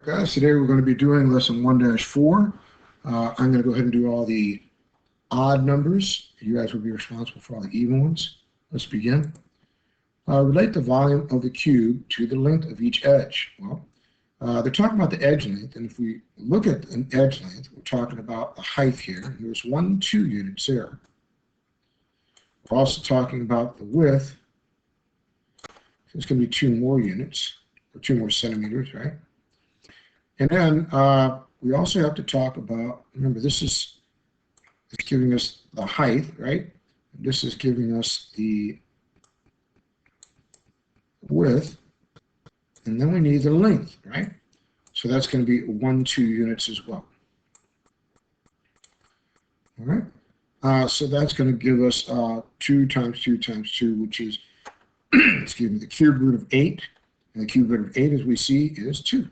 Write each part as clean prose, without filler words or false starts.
Guys, today we're going to be doing lesson 1-4. I'm going to go ahead and do all the odd numbers. You guys will be responsible for all the even ones. Let's begin. Relate the volume of the cube to the length of each edge. Well, they're talking about the edge length, and if we look at an edge length, we're talking about the height here. And there's 2 units there. We're also talking about the width. There's going to be 2 more units, or 2 more centimeters, right? And then we also have to talk about, remember, this is giving us the height, right? This is giving us the width, and then we need the length, right? So that's going to be 2 units as well. All right. So that's going to give us 2 times 2 times 2, which is, excuse me, the cube root of 8. And the cube root of 8, as we see, is 2.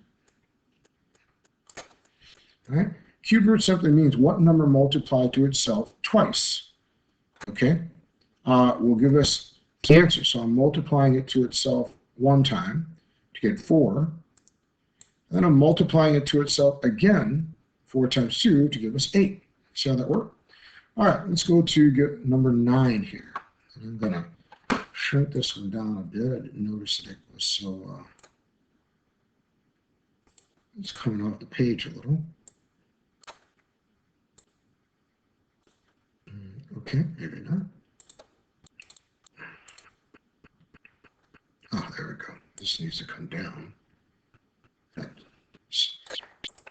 Right? Cube root simply means what number multiplied to itself twice. Okay? Will give us the answer. So I'm multiplying it to itself 1 time to get 4. And then I'm multiplying it to itself again, 4 times 2, to give us 8. See how that works? All right, let's go to get number 9 here. And I'm going to shrink this one down a bit. I didn't notice that it was so, it's coming off the page a little. Okay, maybe not. Oh, there we go. This needs to come down. All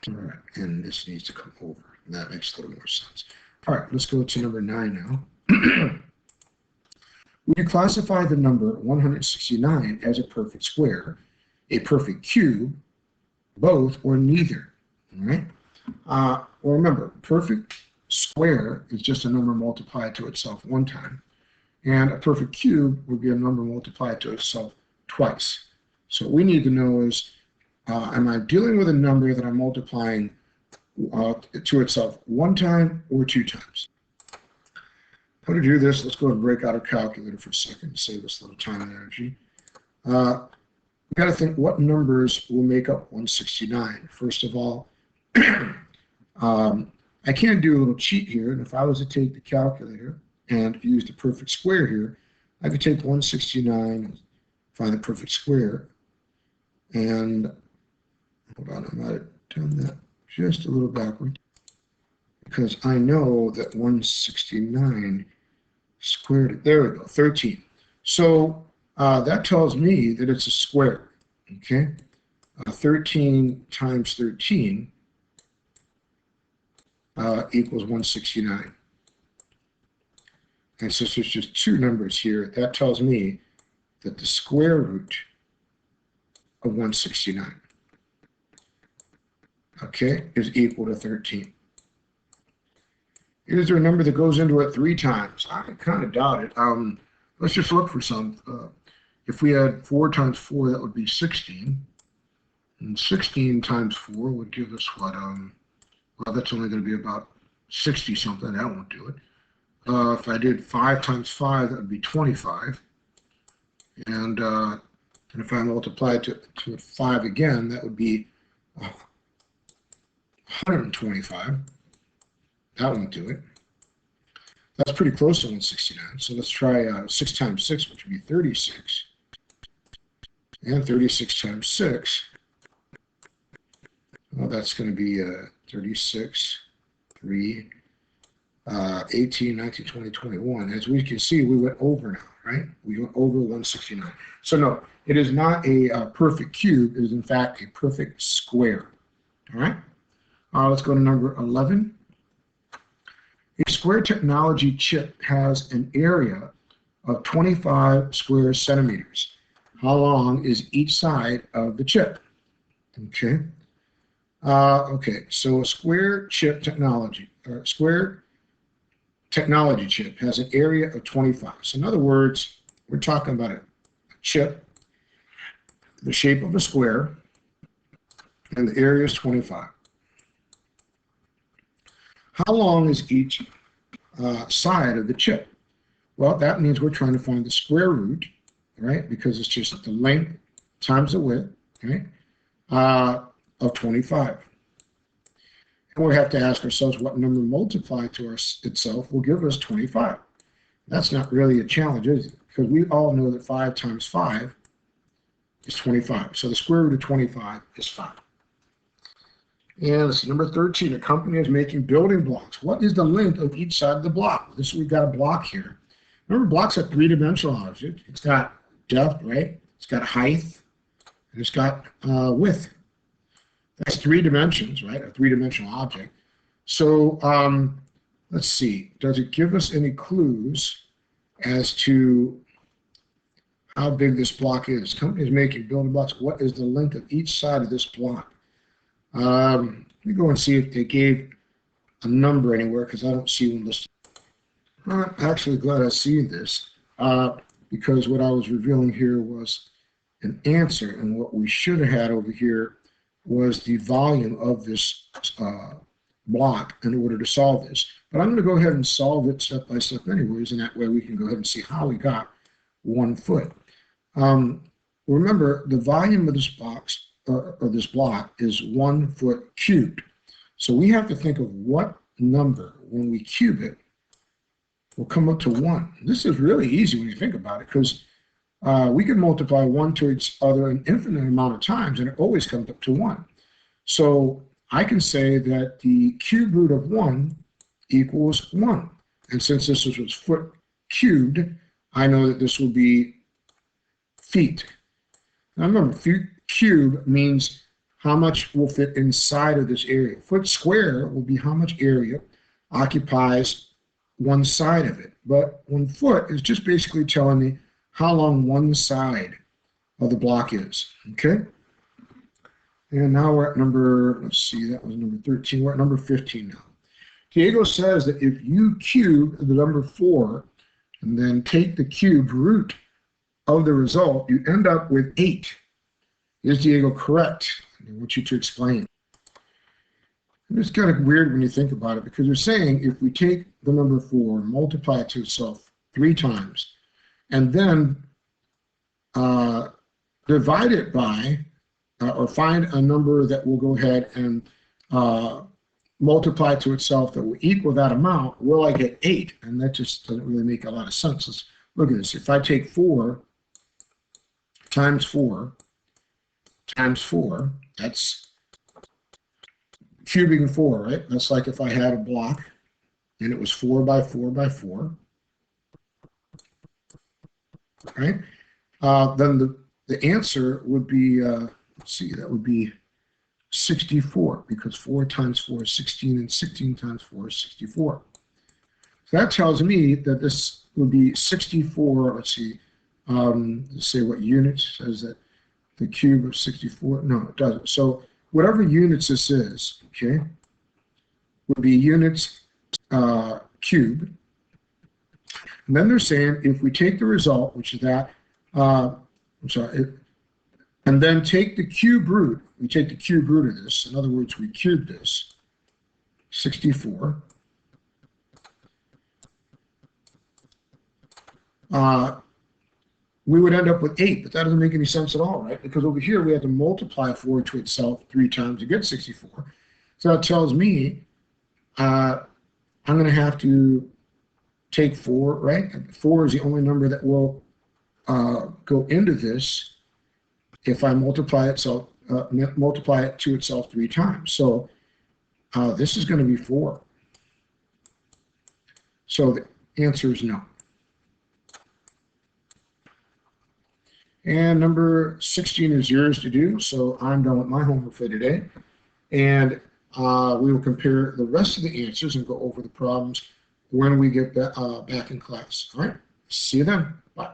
right, and this needs to come over. And that makes a little more sense. All right, let's go to number 9 now. When you classify the number 169 as a perfect square, a perfect cube, both or neither, all right? Well, remember, perfect square is just a number multiplied to itself 1 time, and a perfect cube would be a number multiplied to itself twice. So what we need to know is, am I dealing with a number that I'm multiplying to itself 1 time or 2 times? How to do this, let's go and break out our calculator for a second to save us a little time and energy. We've got to think what numbers will make up 169. First of all, I can do a little cheat here, and if I was to take the calculator and use the perfect square here, I could take 169 and find the perfect square. And hold on, I might have done that just a little backward, because I know that 169 squared, there we go, 13. So that tells me that it's a square, okay? 13 times 13 equals 169. And since there's just 2 numbers here, that tells me that the square root of 169, okay, is equal to 13. Is there a number that goes into it 3 times? I kind of doubt it. Let's just look for some. If we had 4 times 4, that would be 16. And 16 times 4 would give us what? Well, that's only going to be about 60 something. That won't do it. If I did 5 times 5, that would be 25. And if I multiply to 5 again, that would be 125. That won't do it. That's pretty close to 169. So let's try 6 times 6, which would be 36. And 36 times 6. Well, that's going to be 36, 3, 18, 19, 20, 21. As we can see, we went over now, right? We went over 169. So no, it is not a perfect cube. It is, in fact, a perfect square. All right? Let's go to number 11. A square technology chip has an area of 25 square centimeters. How long is each side of the chip? Okay. Okay, so a square technology chip has an area of 25. So in other words, we're talking about a chip, the shape of a square, and the area is 25. How long is each side of the chip? Well, that means we're trying to find the square root, right? Because it's just the length times the width, okay? of 25. And we have to ask ourselves what number multiplied to itself will give us 25. That's not really a challenge, is it? Because we all know that 5 times 5 is 25. So the square root of 25 is 5. And this is number 13. A company is making building blocks. What is the length of each side of the block? This we've got a block here. Remember, blocks are three-dimensional object. It's got depth, right? It's got height, and it's got width. That's 3 dimensions, right? A three-dimensional object. So let's see. Does it give us any clues as to how big this block is? Company is making building blocks. What is the length of each side of this block? Let me go and see if they gave a number anywhere, because I don't see one listed. I'm actually glad I see this, because what I was revealing here was an answer, and what we should have had over here was the volume of this block in order to solve this. But I'm going to go ahead and solve it step by step anyways, and that way we can go ahead and see how we got 1 foot. Remember, the volume of this box, or this block, is 1 foot cubed. So we have to think of what number, when we cube it, will come up to 1. This is really easy when you think about it, because we can multiply one to each other an infinite amount of times, and it always comes up to 1. So I can say that the cube root of 1 equals 1. And since this was foot cubed, I know that this will be feet. Now remember, feet cube means how much will fit inside of this area. Foot square will be how much area occupies one side of it. But 1 foot is just basically telling me how long one side of the block is. Okay? And now we're at number, let's see, that was number 13. We're at number 15 now. Diego says that if you cube the number 4 and then take the cube root of the result, you end up with 8. Is Diego correct? I want you to explain. And it's kind of weird when you think about it, because you're saying if we take the number 4 and multiply it to itself 3 times, and then divide it by, or find a number that will go ahead and multiply to itself that will equal that amount, will I get 8? And that just doesn't really make a lot of sense. Let's look at this. If I take 4 times 4 times 4, that's cubing 4, right? That's like if I had a block and it was 4 by 4 by 4, right? Then the answer would be, let's see, that would be 64, because 4 times 4 is 16, and 16 times 4 is 64. So that tells me that this would be 64, let's see, let's say what units, says that the cube of 64, no, it doesn't. So whatever units this is, okay, would be units cubed. And then they're saying if we take the result, which is that, and then take the cube root, we take the cube root of this, in other words, we cube this, 64. We would end up with 8, but that doesn't make any sense at all, right? Because over here we have to multiply 4 to itself 3 times to get 64. So that tells me I'm going to have to take 4, right? 4 is the only number that will go into this if I multiply it to itself 3 times. So this is going to be 4. So the answer is no. And number 16 is yours to do, so I'm done with my homework for today. And we will compare the rest of the answers and go over the problems when we get back in class. All right, see you then.